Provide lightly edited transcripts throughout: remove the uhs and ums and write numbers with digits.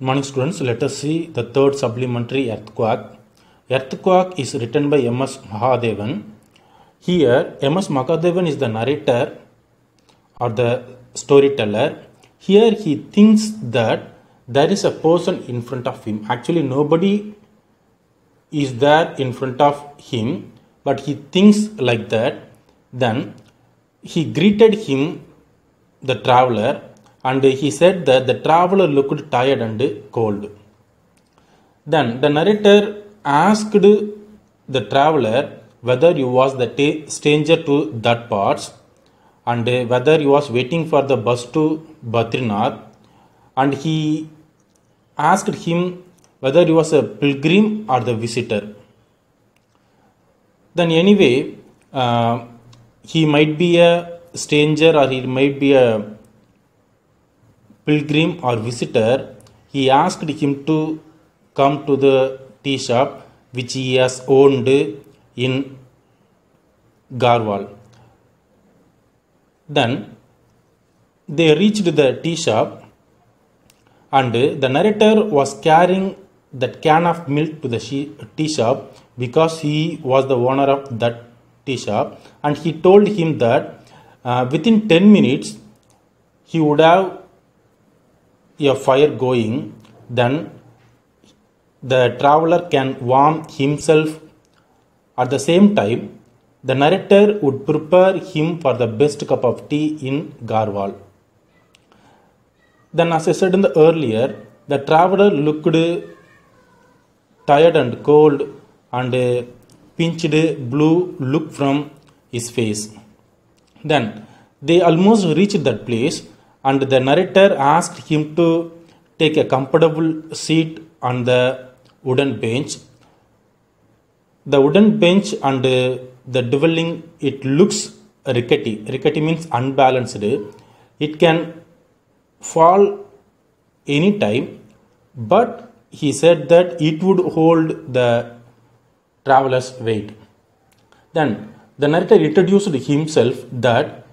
Morning students, let us see the third supplementary earthquake. Earthquake is written by M.S. Mahadevan. Here, M.S. Mahadevan is the narrator or the storyteller. Here he thinks that there is a person in front of him. Actually, nobody is there in front of him, but he thinks like that. Then he greeted him, the traveler, and he said that the traveler looked tired and cold. Then the narrator asked the traveler whether he was the stranger to that parts and whether he was waiting for the bus to Badrinath, and he asked him whether he was a pilgrim or the visitor. Then anyway, he might be a stranger or he might be a pilgrim or visitor. He asked him to come to the tea shop which he has owned in Garhwal. Then they reached the tea shop, and the narrator was carrying that can of milk to the tea shop because he was the owner of that tea shop, and he told him that within 10 minutes he would have a fire going. Then the traveler can warm himself. At the same time, the narrator would prepare him for the best cup of tea in Garhwal. Then, as I said in the earlier, the traveler looked tired and cold, and pinched blue look from his face. Then they almost reached that place, and the narrator asked him to take a comfortable seat on the wooden bench. The wooden bench and the dwelling, it looks rickety. Rickety means unbalanced. It can fall any time, but he said that it would hold the traveler's weight. Then the narrator introduced himself that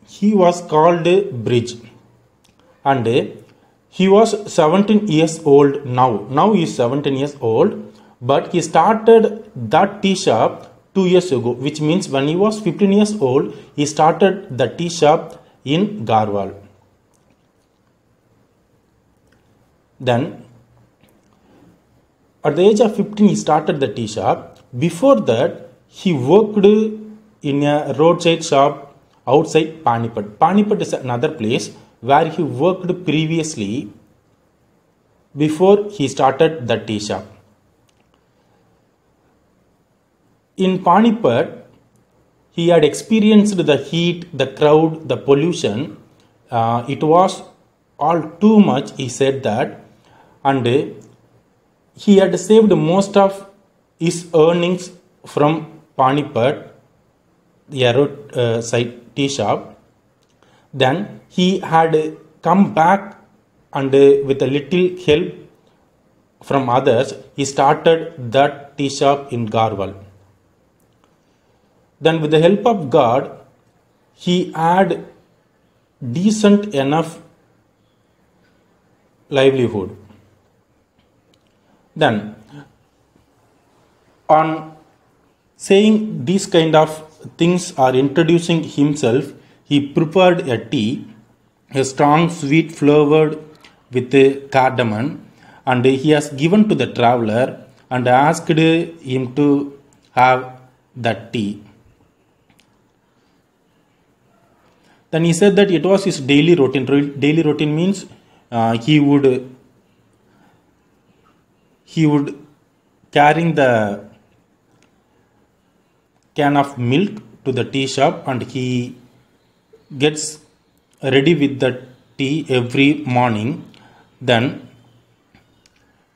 he was called Bridge, and he was 17 years old now. Now he is 17 years old, but he started that tea shop 2 years ago, which means when he was 15 years old, he started the tea shop in Garhwal. Then at the age of 15, he started the tea shop. Before that, he worked in a roadside shop outside Panipat. Panipat is another place where he worked previously before he started the tea shop. In Panipat, he had experienced the heat, the crowd, the pollution. It was all too much, he said that, and he had saved most of his earnings from Panipat, the roadside tea shop. Then he had come back, and with a little help from others, he started that tea shop in Garhwal. Then with the help of God, he had decent enough livelihood. Then on saying these kind of things or introducing himself, he prepared a tea, a strong sweet flavored with cardamom, and he has given to the traveler and asked him to have that tea. Then he said that it was his daily routine. Daily routine means he would carrying the can of milk to the tea shop, and he gets ready with the tea every morning. Then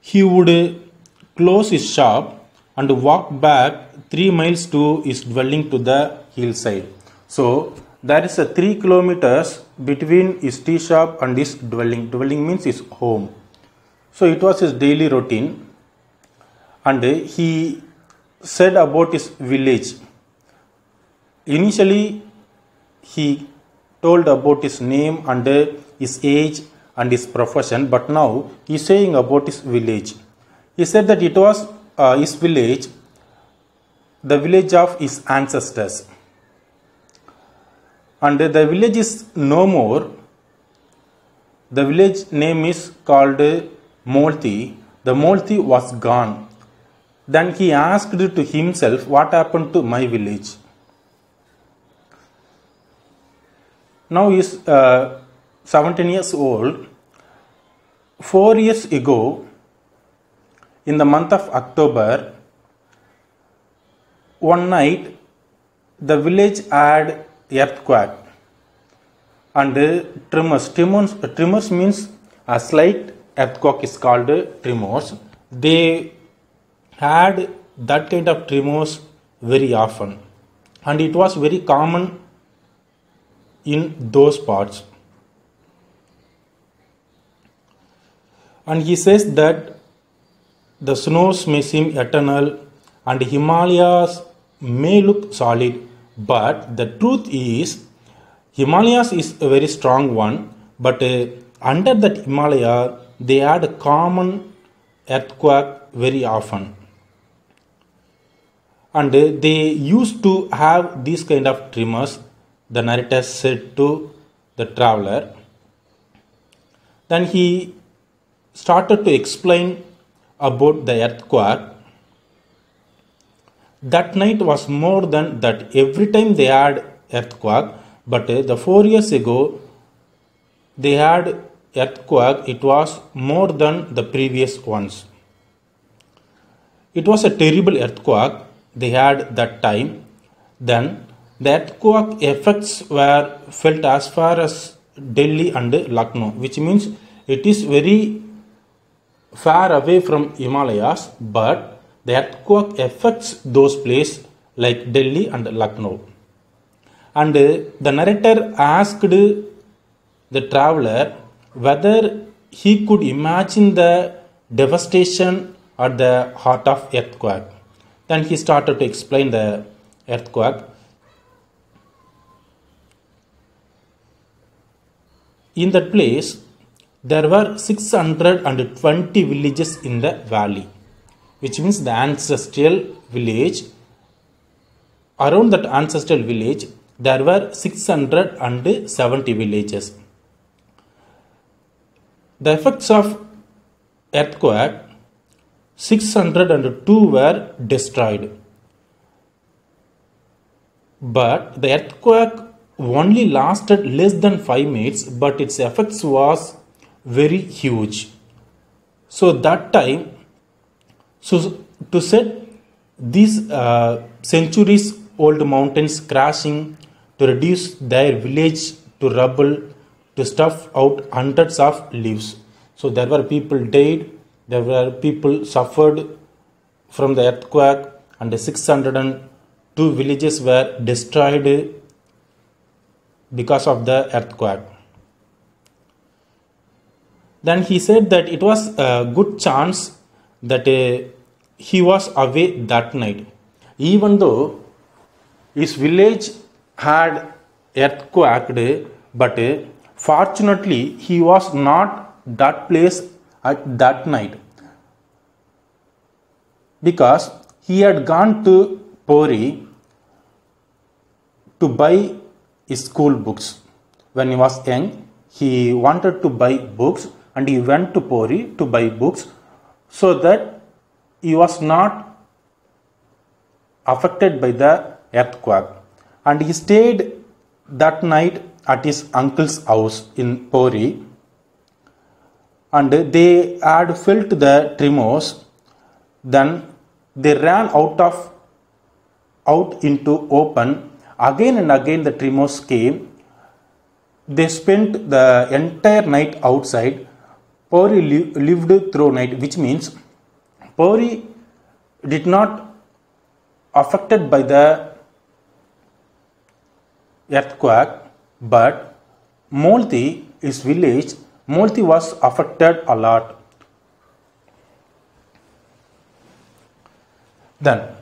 he would close his shop and walk back 3 miles to his dwelling to the hillside. So there is a 3 kilometers between his tea shop and his dwelling. Dwelling means his home. So it was his daily routine, and he said about his village. Initially, he told about his name and his age and his profession, but now he is saying about his village. He said that it was his village, the village of his ancestors, and the village is no more. The village name is called Molti. The Molti was gone. Then he asked to himself, what happened to my village? Now he is 17 years old. 4 years ago, in the month of October, one night the village had earthquake and tremors. Tremors means a slight earthquake is called tremors. They had that kind of tremors very often, and it was very common in those parts. And he says that the snows may seem eternal and Himalayas may look solid, but the truth is Himalayas is a very strong one, but under that Himalaya they had a common earthquake very often, and they used to have these kind of tremors, the narrator said to the traveler. Then he started to explain about the earthquake. That night was more than that. Every time they had earthquake, but the 4 years ago they had earthquake, it was more than the previous ones. It was a terrible earthquake they had that time. Then the earthquake effects were felt as far as Delhi and Lucknow, which means it is very far away from Himalayas, but the earthquake affects those places like Delhi and Lucknow. And the narrator asked the traveler whether he could imagine the devastation at the heart of earthquake. Then he started to explain the earthquake. In that place, there were 620 villages in the valley, which means the ancestral village. Around that ancestral village, there were 670 villages. The effects of earthquake, 602 were destroyed. But the earthquake only lasted less than 5 minutes, but its effects was very huge. So that time, so to set these centuries old mountains crashing, to reduce their village to rubble, to stuff out hundreds of lives. So there were people died, there were people suffered from the earthquake, and 602 villages were destroyed because of the earthquake. Then he said that it was a good chance that he was away that night. Even though his village had earthquaked, but fortunately he was not that place at that night, because he had gone to Pori to buy his school books. When he was young, he wanted to buy books, and he went to Pori to buy books, so that he was not affected by the earthquake. And he stayed that night at his uncle's house in Pori, and they had felt the tremors. Then they ran out into open. Again and again the tremors came. They spent the entire night outside. Pori lived through night, which means Pori did not affected by the earthquake, but Molti, his village, Molti was affected a lot. Then,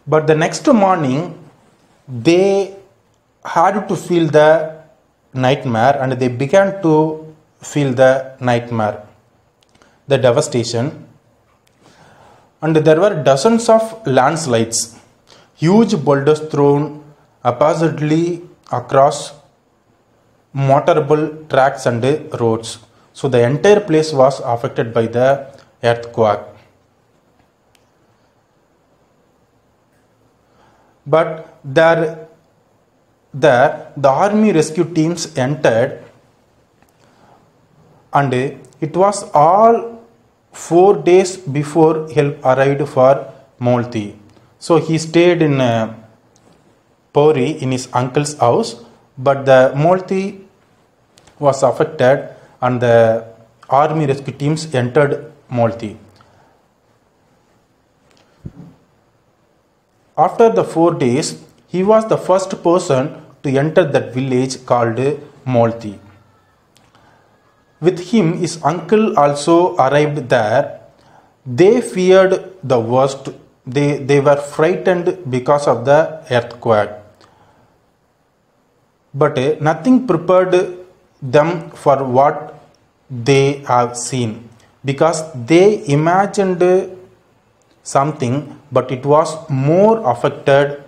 but the next morning they had to feel the nightmare, and they began to feel the nightmare, the devastation. And there were dozens of landslides, huge boulders thrown haphazardly across motorable tracks and roads. So the entire place was affected by the earthquake. But there the army rescue teams entered, and it was all 4 days before help arrived for Moltke. So he stayed in Pori in his uncle's house, but the Moltke was affected and the army rescue teams entered Moltke. After the 4 days, he was the first person to enter that village called Moltke. With him, his uncle also arrived there. They feared the worst. They were frightened because of the earthquake. But nothing prepared them for what they have seen, because they imagined something, but it was more affected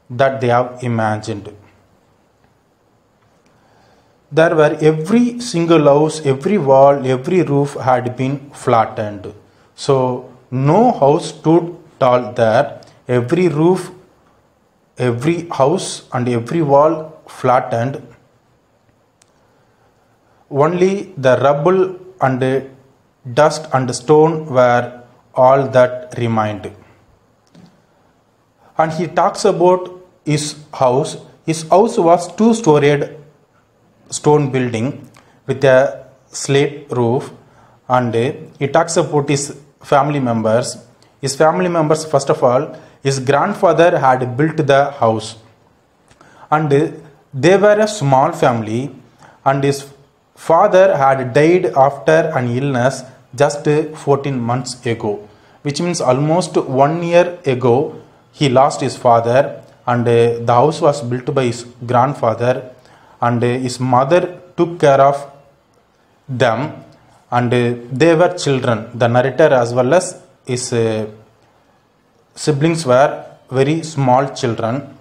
that they have imagined. There were every single house, every wall, every roof had been flattened. So no house stood tall there. Every roof, every house and every wall flattened. Only the rubble and dust and stone were all that remained. And he talks about his house. His house was 2-storied stone building with a slate roof, and he talks about his family members. His family members, first of all, his grandfather had built the house, and they were a small family, and his father had died after an illness just 14 months ago, which means almost 1 year ago he lost his father, and the house was built by his grandfather, and his mother took care of them, and they were children. The narrator as well as his siblings were very small children,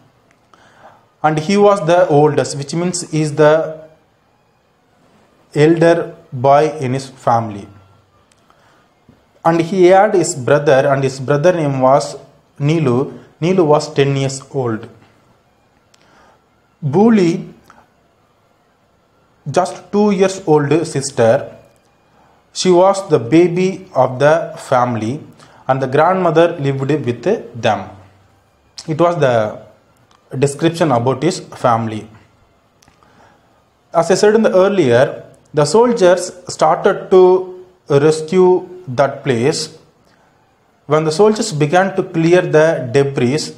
and he was the oldest, which means he is the elder boy in his family. And he had his brother, and his brother name was Nilu. Nilu was 10 years old. Buli, just 2 years old sister, she was the baby of the family, and the grandmother lived with them. It was the description about his family. As I said earlier, the soldiers started to rescue that place. When the soldiers began to clear the debris,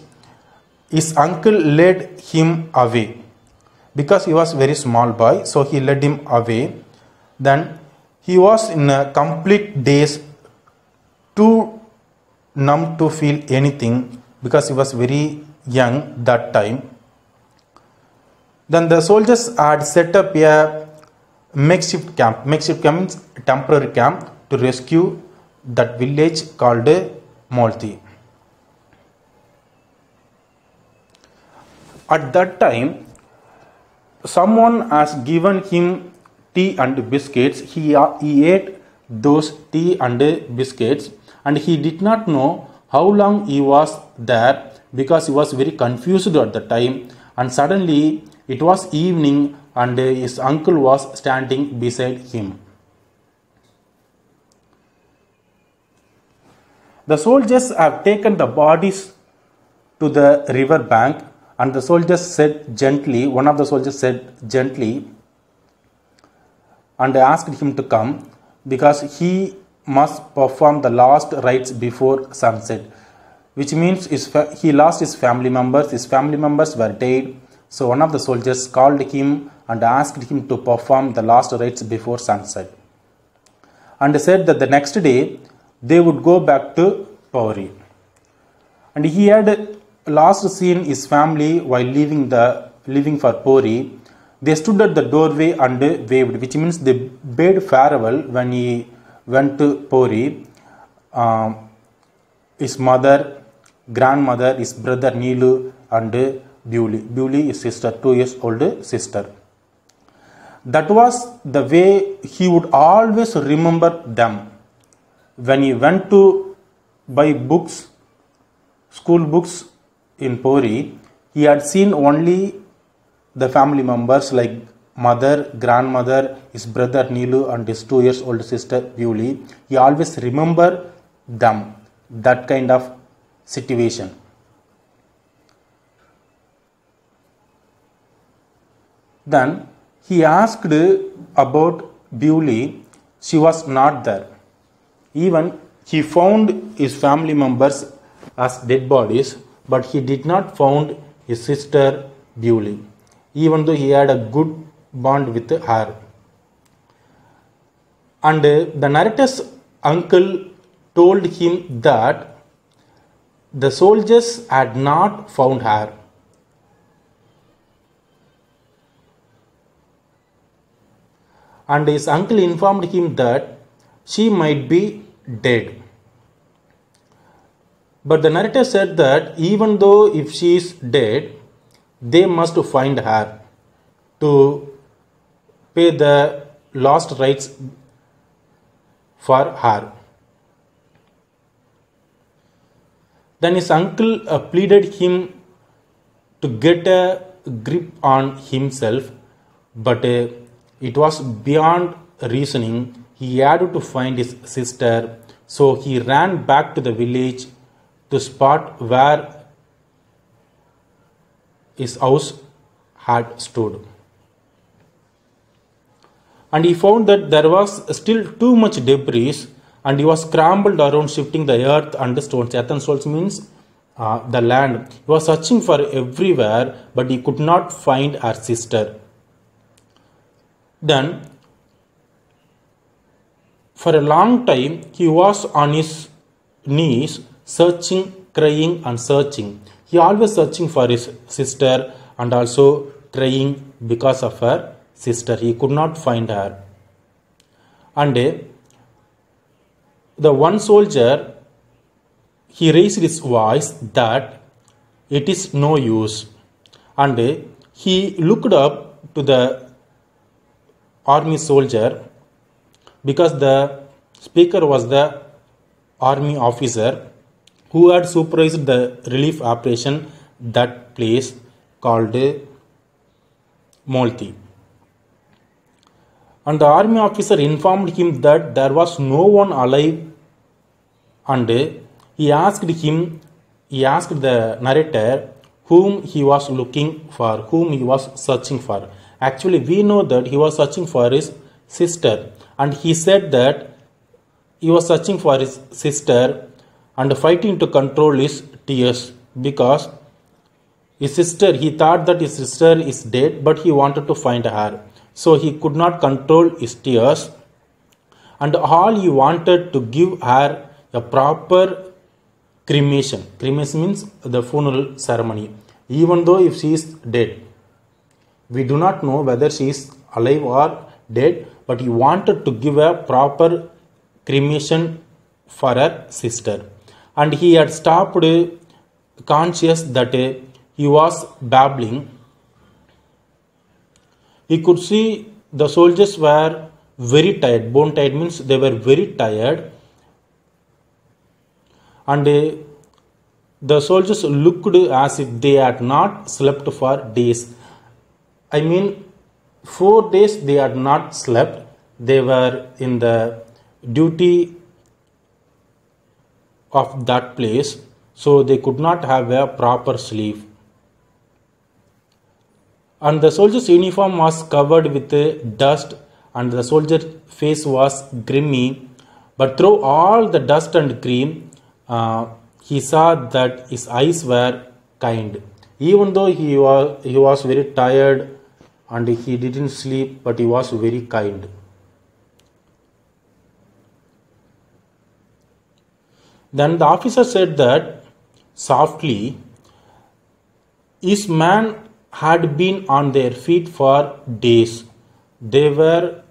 his uncle led him away. Because he was a very small boy, so he led him away. Then he was in a complete daze, too numb to feel anything, because he was very young that time. Then the soldiers had set up a makeshift camp. Makeshift camp means temporary camp to rescue that village called Moltke. At that time, someone has given him tea and biscuits. He ate those tea and biscuits, and he did not know how long he was there, because he was very confused at the time. And suddenly it was evening, and his uncle was standing beside him. The soldiers have taken the bodies to the river bank, and the soldiers said gently, one of the soldiers said gently, and asked him to come, because he must perform the last rites before sunset, which means he lost his family members were dead. So one of the soldiers called him and asked him to perform the last rites before sunset, and said that the next day they would go back to Pori. And he had last seen his family while leaving for Pori, They stood at the doorway and waved, which means they bade farewell when he went to Pori. His mother, grandmother, his brother Neelu, and Bewley. Bewley is sister, 2 years old sister. That was the way he would always remember them. When he went to buy books, school books in Pori, he had seen only the family members like mother, grandmother, his brother Neelu, and his 2 years old sister Bewley. He always remember them, that kind of situation. Then he asked about Bewley. She was not there. Even he found his family members as dead bodies, but he did not found his sister Bewley, even though he had a good bond with her. And the narrator's uncle told him that the soldiers had not found her. And his uncle informed him that she might be dead. But the narrator said that even though if she is dead, they must find her to pay the lost rights for her. Then his uncle pleaded him to get a grip on himself, but it was beyond reasoning. He had to find his sister, so he ran back to the village to spot where his house had stood. And he found that there was still too much debris, and he was scrambled around shifting the earth and the stones. Earth and stones means the land. He was searching for everywhere, but he could not find her sister. Then, for a long time, he was on his knees, searching, crying and searching. He always searching for his sister and also crying because of her sister. He could not find her. And the one soldier, he raised his voice that it is no use. And he looked up to the army soldier, because the speaker was the army officer who had supervised the relief operation that place called Molti. And the army officer informed him that there was no one alive, and he asked the narrator whom he was looking for, whom he was searching for. Actually, we know that he was searching for his sister, and he said that he was searching for his sister and fighting to control his tears, because his sister, he thought that his sister is dead, but he wanted to find her. So he could not control his tears, and all he wanted to give her a proper cremation. Cremation means the funeral ceremony, even though if she is dead. We do not know whether she is alive or dead, but he wanted to give a proper cremation for her sister. And he had stopped conscious that he was babbling. He could see the soldiers were very tired. Bone tired means they were very tired. And the soldiers looked as if they had not slept for days. I mean, 4 days they had not slept. They were in the duty of that place, so they could not have a proper sleep. And the soldier's uniform was covered with dust, and the soldier's face was grimy. But through all the dust and cream, he saw that his eyes were kind. Even though he was very tired and he didn't sleep, but he was very kind. Then the officer said that softly, "Is man had been on their feet for days. They were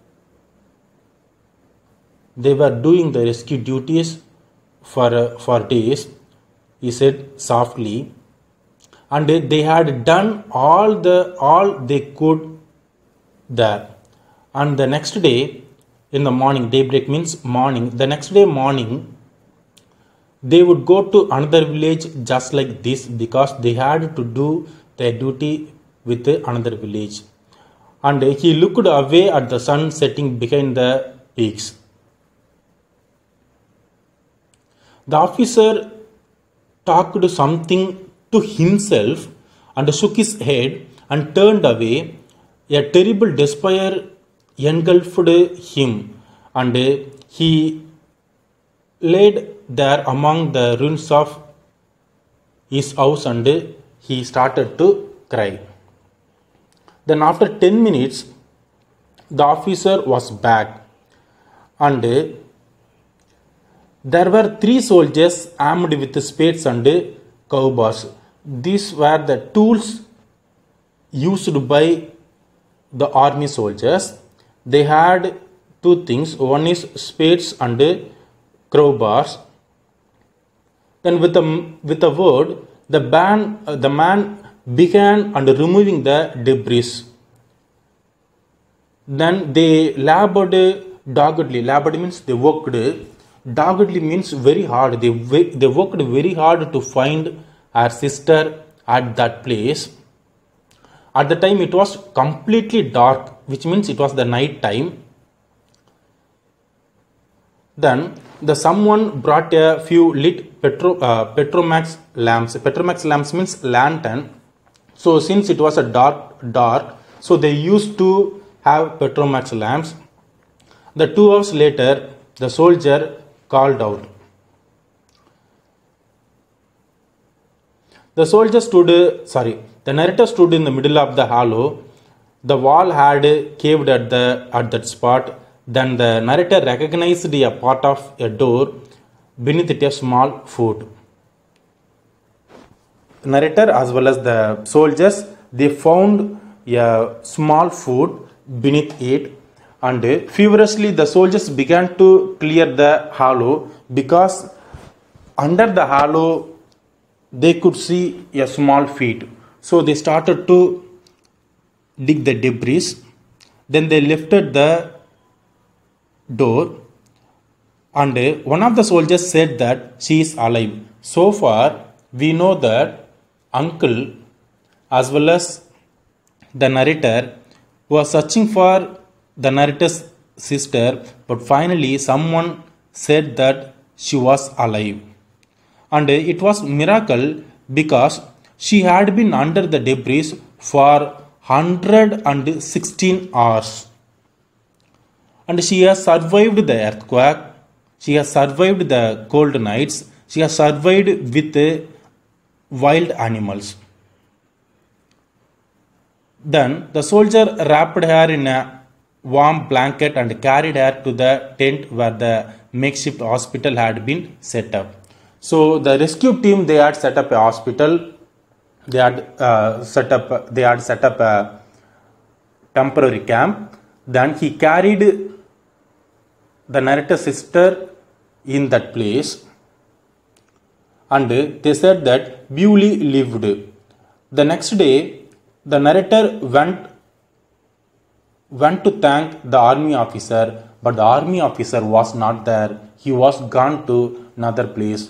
they were doing the rescue duties for days, he said softly, and they had done all they could there. And the next day, in the morning, daybreak means morning. The next day morning, they would go to another village just like this because they had to do their duty with another village. And he looked away at the sun setting behind the peaks. The officer talked something to himself and shook his head and turned away. A terrible despair engulfed him, and he laid there among the ruins of his house and he started to cry. Then, after 10 minutes, the officer was back, and there were three soldiers armed with spades and crowbars. These were the tools used by the army soldiers. They had two things. One is spades and crowbars. Then with a word, the man began and removing the debris. Then they labored doggedly. Labored means they worked. Doggedly means very hard. They worked very hard to find her sister at that place. At the time it was completely dark, which means it was the night time. Then someone brought a few lit Petromax lamps. Petromax lamps means lantern. So since it was a dark, so they used to have Petromax lamps. The 2 hours later, the soldier called out. The narrator stood in the middle of the hollow. The wall had caved at that spot. Then the narrator recognized a part of a door beneath it, a small foot. The narrator as well as the soldiers, they found a small foot beneath it, and feverishly the soldiers began to clear the hollow because under the hollow they could see a small feet. So they started to dig the debris. Then they lifted the door, and one of the soldiers said that she is alive. So far we know that uncle as well as the narrator was searching for the narrator's sister, but finally someone said that she was alive. And it was miracle because she had been under the debris for 116 hours. And she has survived the earthquake, she has survived the cold nights, she has survived with wild animals. Then the soldier wrapped her in a warm blanket and carried her to the tent where the makeshift hospital had been set up. So the rescue team, they had set up a hospital. They had set up a temporary camp. Then he carried the narrator's sister in that place, and they said that Bewley lived. The next day, the narrator went to thank the army officer, but the army officer was not there. He was gone to another place.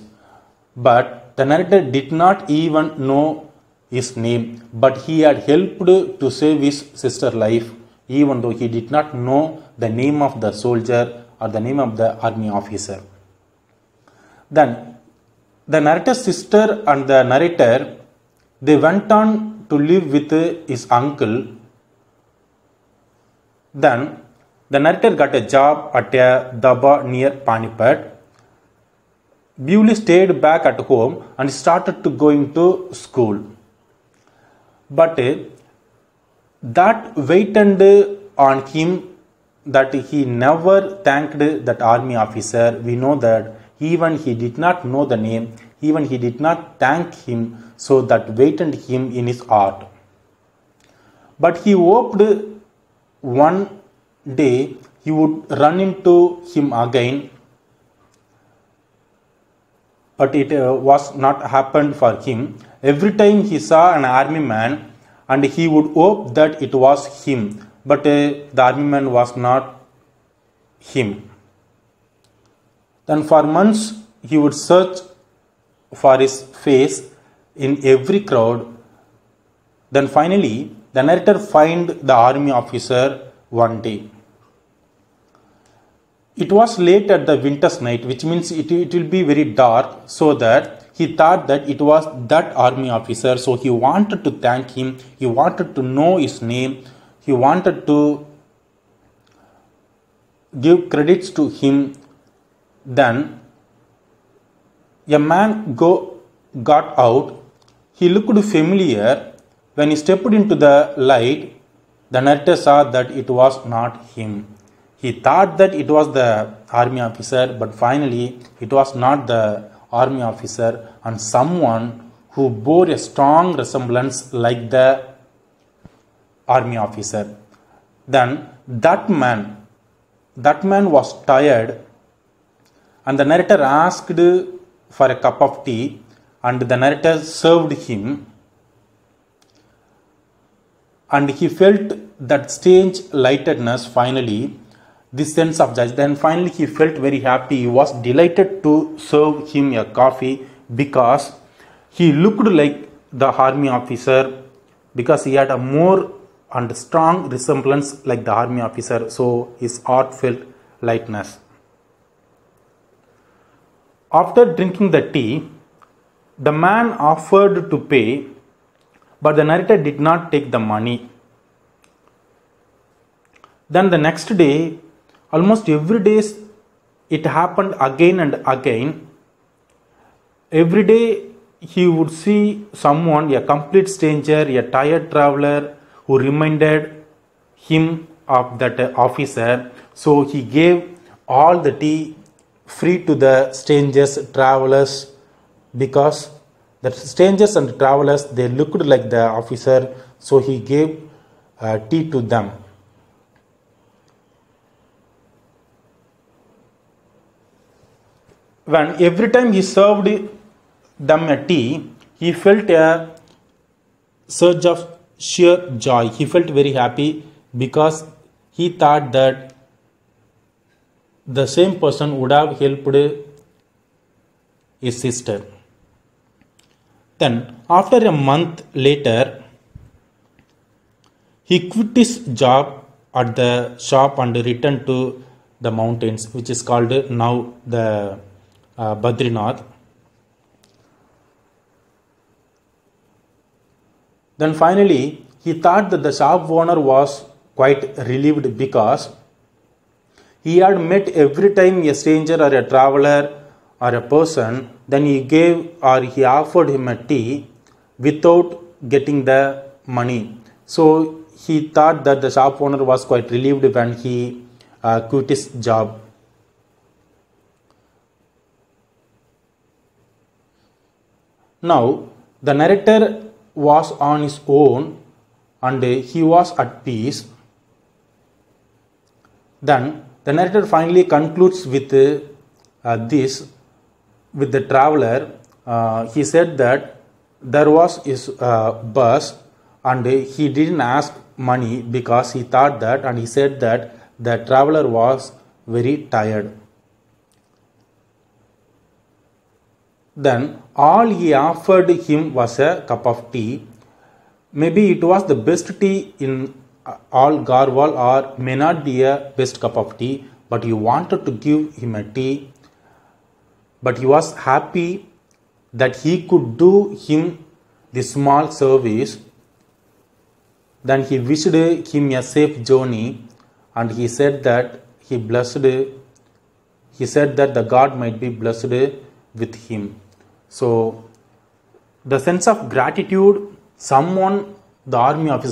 But the narrator did not even know his name, but he had helped to save his sister's life, even though he did not know the name of the soldier or the name of the army officer. Then the narrator's sister and the narrator, they went on to live with his uncle. Then the narrator got a job at a dhaba near Panipat. Bewley stayed back at home and started to going to school. But that weighted on him that he never thanked that army officer. We know that even he did not know the name, even he did not thank him, so that weighted him in his heart. but he hoped one day he would run into him again, but it was not happened for him. Every time he saw an army man, and he would hope that it was him, but the army man was not him. Then for months he would search for his face in every crowd. Then finally the narrator find the army officer one day. It was late at the winter's night, which means it will be very dark, so that he thought that it was that army officer. So he wanted to thank him, he wanted to know his name, he wanted to give credits to him. Then a man got out. He looked familiar. When he stepped into the light, the narrator saw that it was not him. He thought that it was the army officer, but finally it was not the army officer, and someone who bore a strong resemblance like the army officer. Then that man was tired, and the narrator asked for a cup of tea, and the narrator served him, and he felt that strange lightedness finally, this sense of joy. Then finally he felt very happy. He was delighted to serve him a coffee, because he looked like the army officer, because he had a more and strong resemblance like the army officer. So his heart felt lightness. After drinking the tea, the man offered to pay, but the narrator did not take the money. Then the next day, almost every day it happened again and again. Every day he would see someone, a complete stranger, a tired traveler, who reminded him of that officer. So he gave all the tea free to the strangers, travelers, because the strangers and travelers, they looked like the officer. So he gave tea to them. When every time he served them a tea, he felt a surge of sheer joy. He felt very happy, because he thought that the same person would have helped his sister. Then after a month later, he quit his job at the shop and returned to the mountains, which is called now the Badrinath. Then finally he thought that the shop owner was quite relieved, because he had met every time a stranger or a traveler or a person, then he gave or he offered him a tea without getting the money. So he thought that the shop owner was quite relieved when he quit his job. Now the narrator was on his own, and he was at peace. Then the narrator finally concludes with this, with the traveler. He said that there was his bus, and he didn't ask money, because he thought that, and he said that the traveler was very tired. Then all he offered him was a cup of tea. Maybe it was the best tea in all Garhwal, or may not be a best cup of tea, but he wanted to give him a tea. But he was happy that he could do him the small service. Then he wished him a safe journey, and he said that he said that the God might be blessed with him. So the sense of gratitude, someone, the army officer,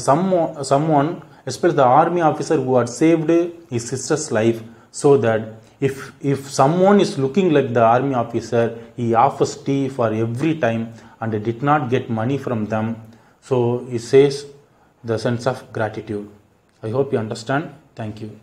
someone, especially the army officer who had saved his sister's life, so that if someone is looking like the army officer, he offers tea for every time and did not get money from them. So he says the sense of gratitude. I hope you understand. Thank you.